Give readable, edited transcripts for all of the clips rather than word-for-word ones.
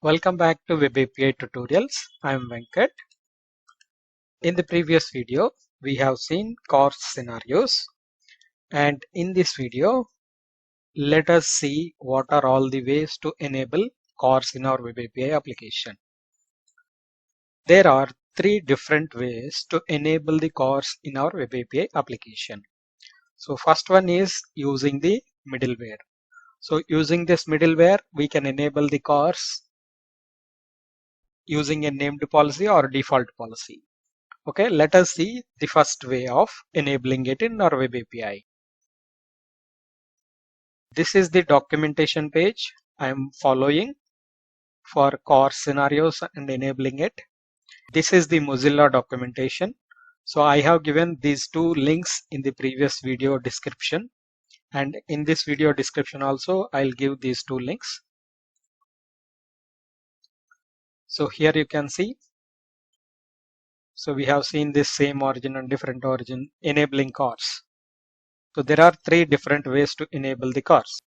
Welcome back to Web API Tutorials. I am Venkat. In the previous video, we have seen CORS scenarios, and in this video, let us see what are all the ways to enable CORS in our Web API application. There are three different ways to enable the CORS in our Web API application. So first one is using the middleware. So using this middleware, we can enable the CORS using a named policy or default policy. Okay, let us see the first way of enabling it in our Web API. This is the documentation page I am following for CORS scenarios and enabling it. This is the Mozilla documentation. So I have given these two links in the previous video description, and in this video description also I'll give these two links. So here you can see. So we have seen this same origin and different origin enabling CORS. So there are three different ways to enable the CORS.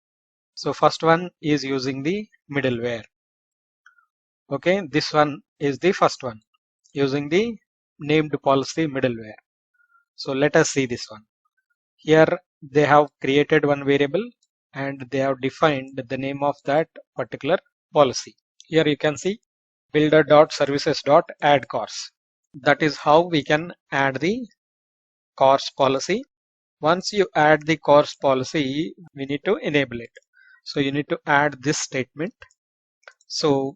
So first one is using the middleware. Okay, this one is the first one using the named policy middleware. So let us see this one. Here they have created one variable and they have defined the name of that particular policy. Here you can see builder.services.add CORS. That is how we can add the CORS policy. Once you add the CORS policy, we need to enable it. So you need to add this statement. So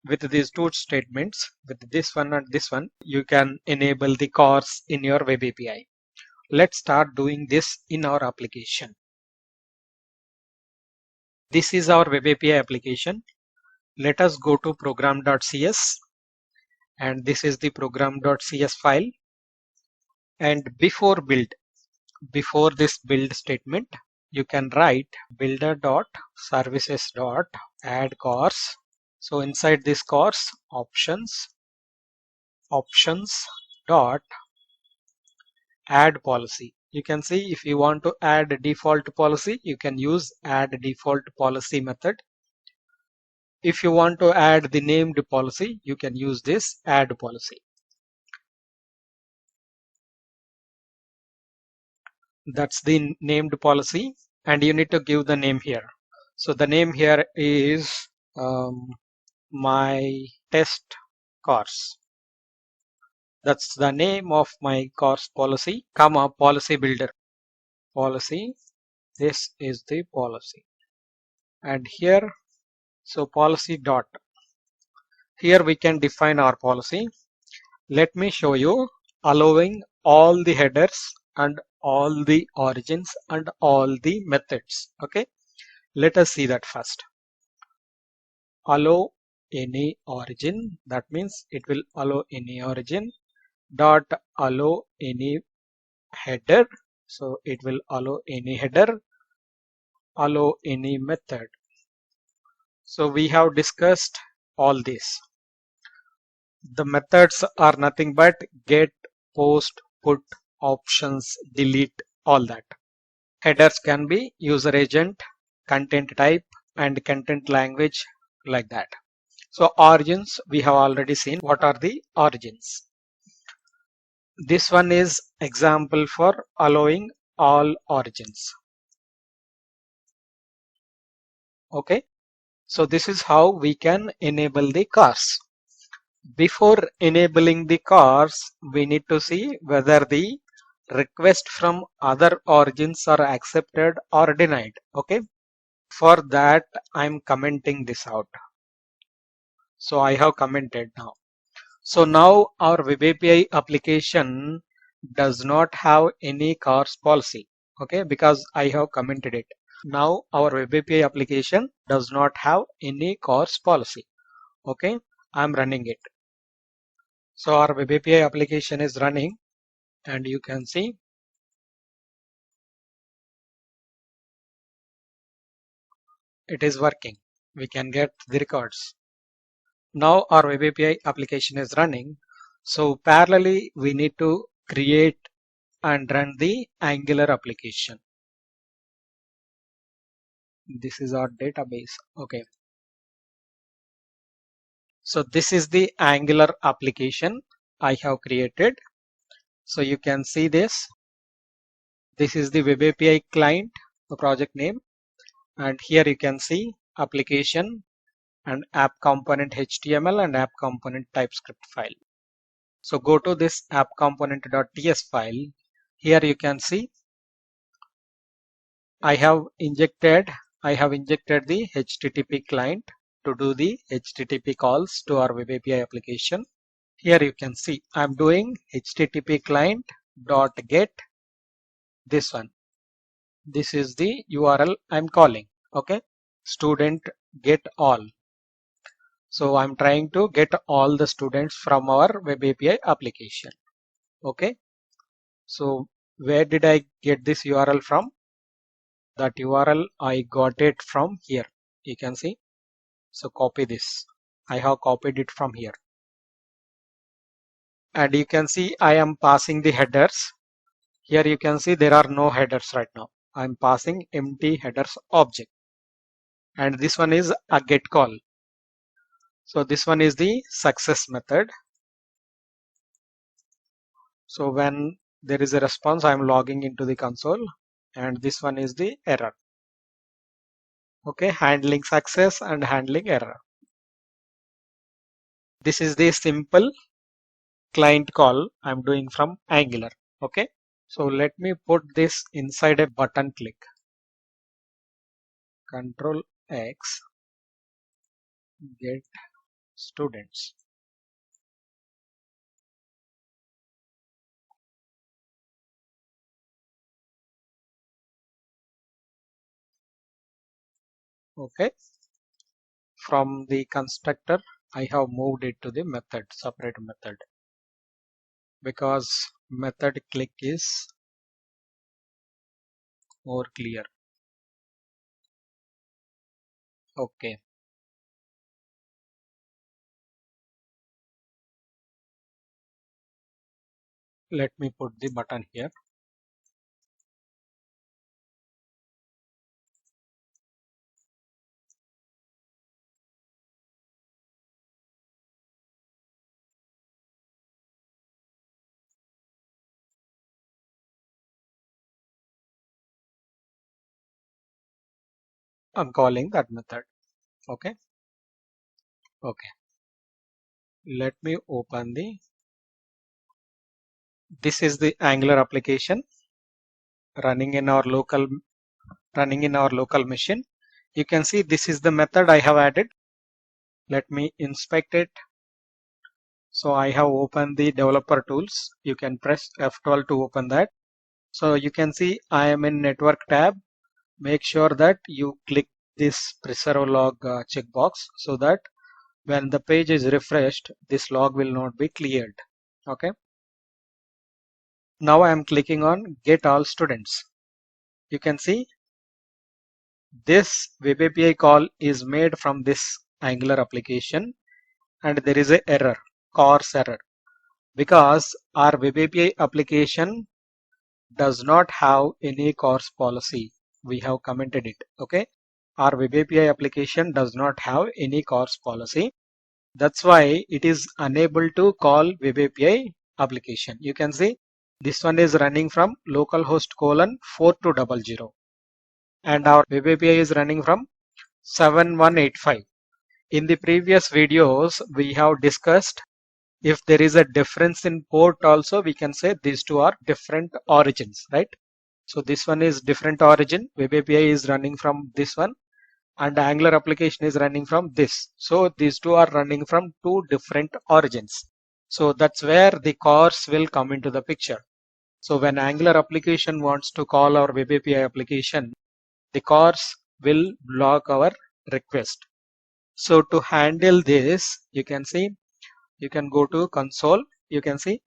with these two statements, with this one and this one, you can enable the CORS in your Web API. Let's start doing this in our application. This is our Web API application. Let us go to program.cs, and this is the program.cs file. And before this build statement, you can write builder.services.add CORS. So inside this CORS, options dot add policy. You can see if you want to add a default policy, you can use add default policy method. If you want to add the named policy, you can use this add policy. That's the named policy, and you need to give the name here. So the name here is my test CORS. That's the name of my CORS policy, comma policy builder. Policy, this is the policy. And here, so policy dot. Here we can define our policy. Let me show you allowing all the headers and all the origins and all the methods. Okay, let us see that first. Allow any origin, that means it will allow any origin. Dot allow any header, so it will allow any header. Allow any method. So we have discussed all this. The methods are nothing but get, post, put, options, delete, all that. Headers can be user agent, content type, and content language, like that. So origins, we have already seen what are the origins. This one is example for allowing all origins. Okay, so this is how we can enable the CORS. Before enabling the CORS, we need to see whether the request from other origins are accepted or denied. Okay, for that I'm commenting this out. So I have commented now. So now our Web API application does not have any CORS policy. Okay, because I have commented it. Now our Web API application does not have any CORS policy. Okay, I'm running it. So our Web API application is running, and you can see it is working. We can get the records. Now our Web API application is running. So parallelly, we need to create and run the Angular application. This is our database. Okay. So this is the Angular application I have created. So you can see this. This is the Web API client, the project name, and here you can see application and app component HTML and app component TypeScript file. So go to this app component.ts file. Here you can see I have injected the HTTP client to do the HTTP calls to our Web API application. Here you can see I'm doing HTTP client dot get this one. This is the URL I'm calling. Okay, student get all. So I'm trying to get all the students from our Web API application. Okay, so where did I get this URL from? That URL I got it from here. You can see. So copy this. I have copied it from here. And you can see I am passing the headers. Here you can see there are no headers right now. I am passing empty headers object. And this one is a get call. So this one is the success method. So when there is a response, I am logging into the console. And this one is the error. Okay, handling success and handling error. This is the simple client call I'm doing from Angular. Okay, so let me put this inside a button click. Control X, get students. Okay, from the constructor I have moved it to the method, separate method, because method click is more clear. Okay, let me put the button here. I'm calling that method. Okay, okay, let me open the, this is the Angular application running in our local machine. You can see this is the method I have added. Let me inspect it. So I have opened the developer tools. You can press F12 to open that. So you can see I am in network tab. Make sure that you click this preserve log checkbox so that when the page is refreshed, this log will not be cleared. Okay. Now I am clicking on get all students. You can see this Web API call is made from this Angular application and there is a error, CORS error, because our Web API application does not have any CORS policy. We have commented it. Okay, our Web API application does not have any CORS policy. That's why it is unable to call Web API application. You can see this one is running from localhost colon 4200 and our Web API is running from 7185. In the previous videos we have discussed if there is a difference in port also, we can say these two are different origins, right? So this one is different origin. Web API is running from this one and Angular application is running from this. So these two are running from two different origins. So that's where the CORS will come into the picture. So when Angular application wants to call our Web API application, the CORS will block our request. So to handle this, you can see, you can go to console. You can see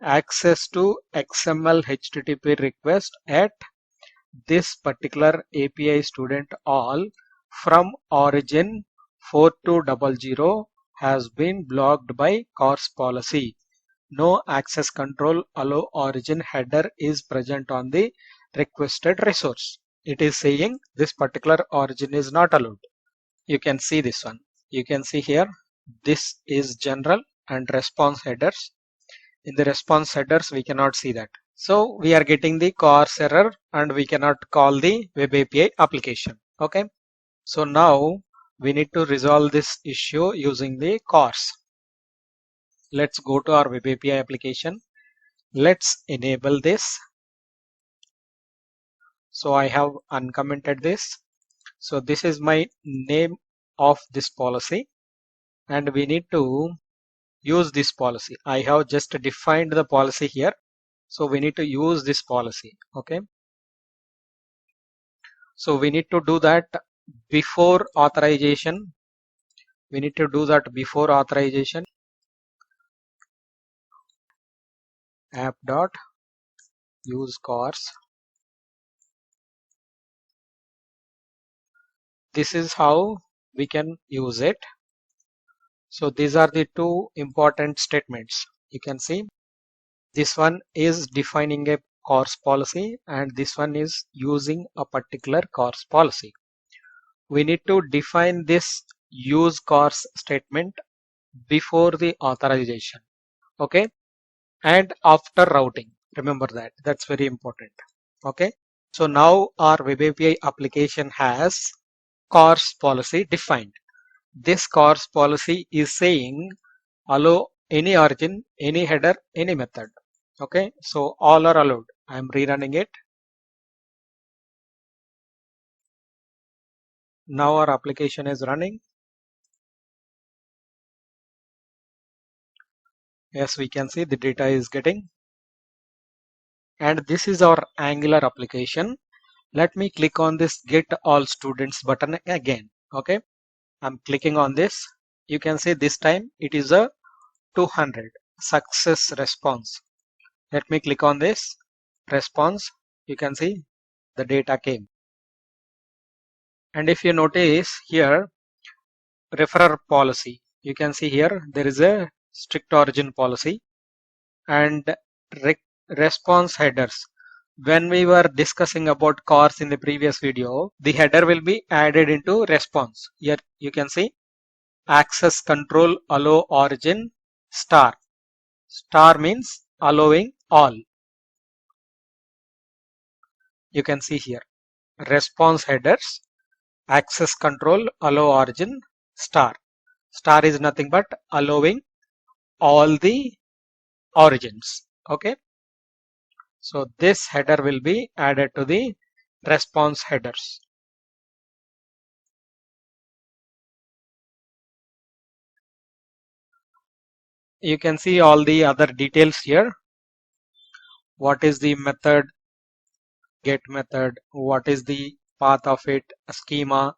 access to XML HTTP request at this particular API student all from origin 4200 has been blocked by CORS policy. No access control allow origin header is present on the requested resource. It is saying this particular origin is not allowed. You can see this one. You can see here This is general and response headers. In the response headers, we cannot see that. So we are getting the CORS error and we cannot call the web API application. Okay. So now we need to resolve this issue using the CORS. Let's go to our web API application. Let's enable this. So I have uncommented this. So this is my name of this policy and we need to use this policy. I have just defined the policy here. So we need to use this policy. Okay. So we need to do that before authorization. We need to do that before authorization. App dot use CORS. This is how we can use it. So these are the two important statements. You can see this one is defining a CORS policy and this one is using a particular CORS policy. We need to define this use CORS statement before the authorization. Okay. And after routing. Remember that. That's very important. Okay. So now our web API application has CORS policy defined. This CORS policy is saying allow any origin, any header, any method. Okay, so all are allowed. I am rerunning it. Now our application is running. Yes, we can see the data is getting. And this is our Angular application. Let me click on this get all students button again. Okay, I'm clicking on this. You can see this time it is a 200 success response. Let me click on this response. You can see the data came. And if you notice here, referrer policy, you can see here there is a strict origin policy and response headers. When we were discussing about CORS in the previous video, the header will be added into response. Here you can see access control allow origin star. Star means allowing all. You can see here response headers, access control allow origin star. Star is nothing but allowing all the origins. Okay. So this header will be added to the response headers. You can see all the other details here. What is the method, get method, what is the path of it, schema,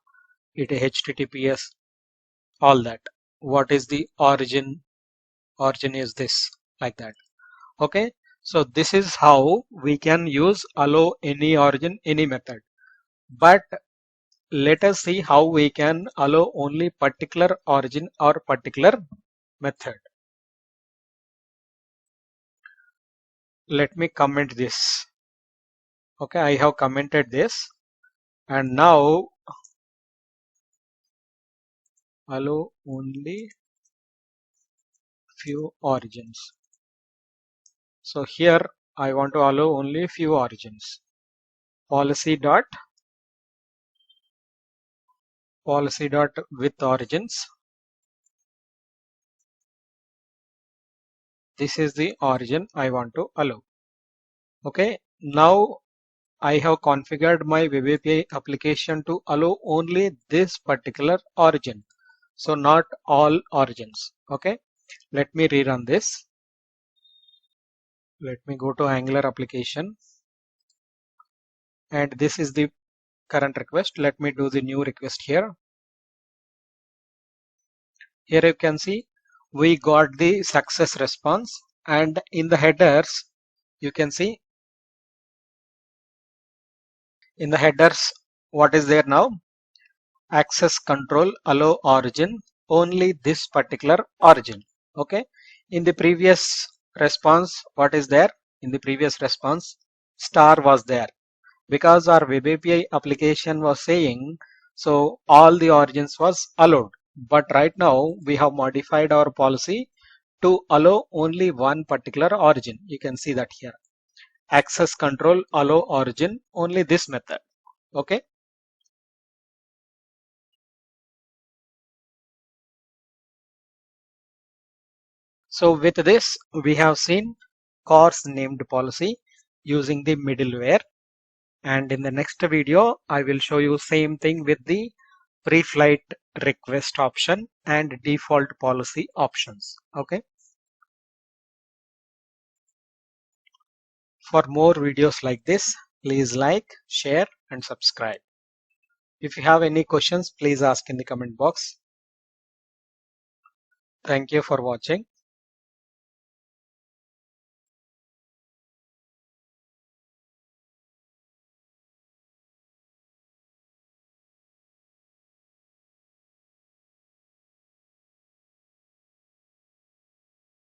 it HTTPS, all that. What is the origin? Origin is this, like that. Okay. So this is how we can use allow any origin, any method. But let us see how we can allow only particular origin or particular method. Let me comment this. Okay, I have commented this and now allow only few origins. So here I want to allow only few origins. Policy dot with origins. This is the origin I want to allow. Okay, now I have configured my web API application to allow only this particular origin. So not all origins. Okay, let me rerun this. Let me go to Angular application. And this is the current request. Let me do the new request here. Here you can see we got the success response and in the headers you can see in the headers what is there now? Access control allow origin only this particular origin. Okay, in the previous response what is there? In the previous response star was there because our web API application was saying so all the origins was allowed. But right now we have modified our policy to allow only one particular origin. You can see that here. Access control allow origin only this method. Okay. So with this, we have seen CORS named policy using the middleware. And in the next video, I will show you same thing with the pre-flight request option and default policy options. Okay. For more videos like this, please like, share and subscribe. If you have any questions, please ask in the comment box. Thank you for watching.